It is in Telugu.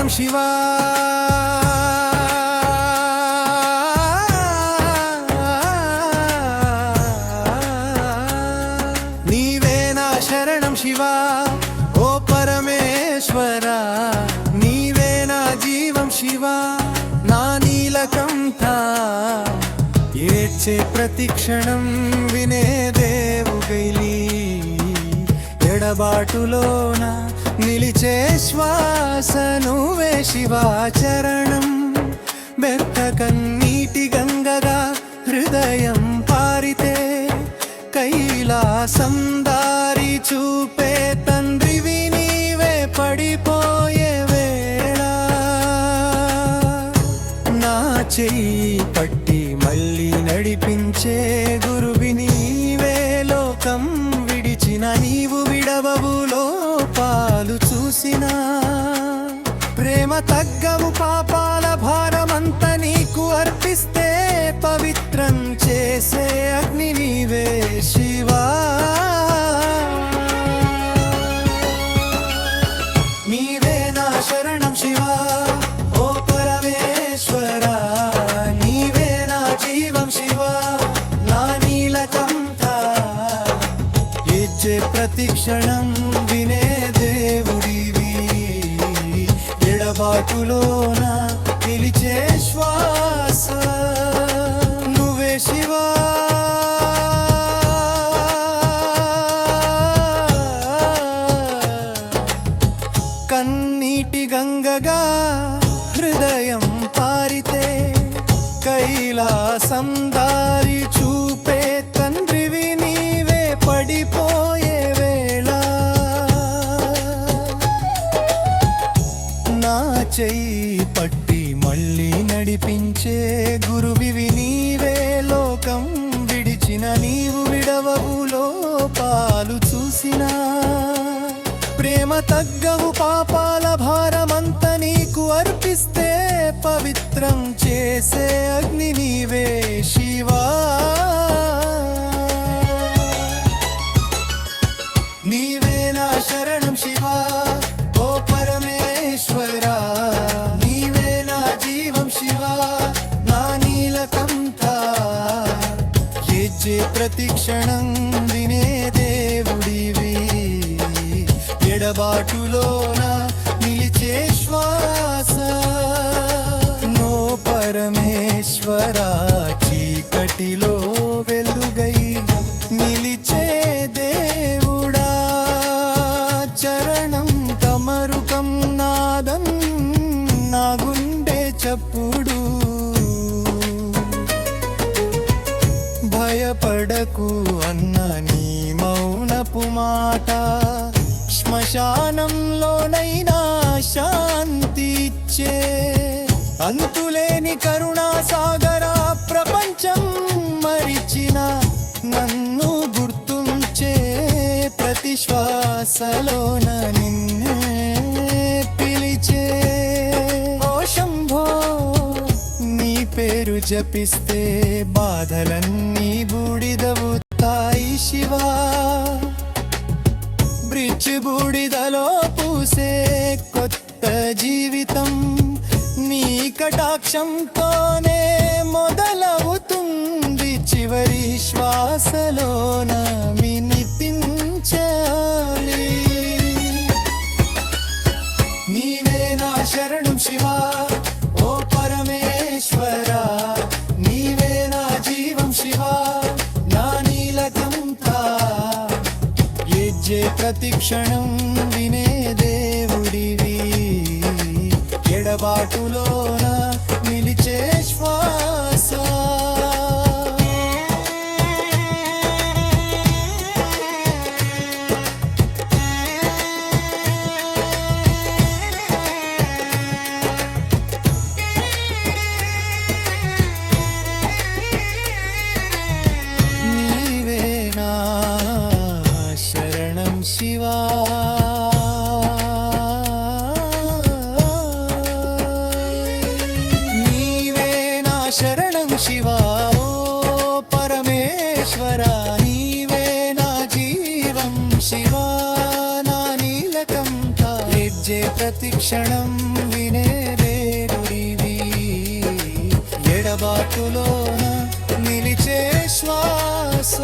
శివా నీవే నా శరణం శివా ఓ పరమేశ్వరా నీవే నా జీవం శివా నా నీలకంఠ ఏడ్చే ప్రతిక్షణం వినే దేవుగైలి ఎడబాటులోన నిలిచే శ్వాస నువ్వే శివాచరణం బెక్క కన్నీటి గంగగా హృదయం పారితే కైలాసం దారి చూపే తండ్రివి నీవే పడిపోయే వేళ నా చెయ్యి పట్టి మళ్ళీ నడిపించే గురువి నీవే లోకం విడిచిన నీవు విడవవు లోపాలు చూసినా ప్రేమ తగ్గవు పాపాల భారమంత నీకు అర్పిస్తే పవిత్రం చేసే అగ్ని నీవే శివా నీవే నా శరణం శివా ఓ పరమేశ్వరా నీవే నా జీవం శివా నా నీలకంఠ ఇచ్చే ప్రతిక్షణం వినే దేవుడివి ఎడబాటులోన నిలిచే శ్వాస నువ్వే శివా కన్నీటి గంగగా హృదయం పారితే కైలాసం దారి చూపే తండ్రివి నీవే పడిపోయే వేళ నా చెయ్యి పట్టి మళ్ళీ నడిపించే గురువివి నీవే లోకం విడిచిన నీవు విడవవు లోపాలు చూసినా ప్రేమ తగ్గవు పాపాల భారమంత నీకు అర్పిస్తే పవిత్రం చేసే అగ్ని నీవే శివా నీవే నా శరణం శివా ఓ పరమేశ్వరా నీవే నా జీవం శివా నా నీలకంఠ ఏడ్చే ప్రతిక్షణం వినే దేవుడివి ఎడబాటులోన నిలిచే శ్వాస నో పరమేశ్వరా చీకటిలో వెలుగై నిలిచే దేవుడా చరణం తమరుకం నాదం నా గుండె చప్పుడు భయపడకు అన్న నీ మౌనపు మాట శ్మశానంలోనైనా శాంతి ఇచ్చే అంతులేని కరుణా సాగరా ప్రపంచం మరిచిన నన్ను గుర్తుంచే ప్రతి శ్వాసలోన నిన్నే పిలిచే ఓ శంభో నీ పేరు జపిస్తే బాధలన్నీ బూడిదవుతాయి శివా బ్రిడ్జ్ బూడిదలో పూసే కొత్త జీవితం నీ కటాక్షంతోనే మొదలవుతుంది చివరి శ్వాసలోన వినిపించాలి నీవే నా శరణం శివా ఓ పరమేశ్వరా నీవే నా జీవం శివా నా నీలకంఠ ఏడ్చే ప్రతిక్షణం వినే దేవుడివి ఎడబాటులోన నిలిచే శ్వాస నీవే నా శరణం శివా శరణం శివా ఓ పరమేశ్వరా నీవే నా జీవం శివా నా నీలకంఠ ప్రతిక్షణం వినే బ్రతుకులోన నిలిచే శ్వాస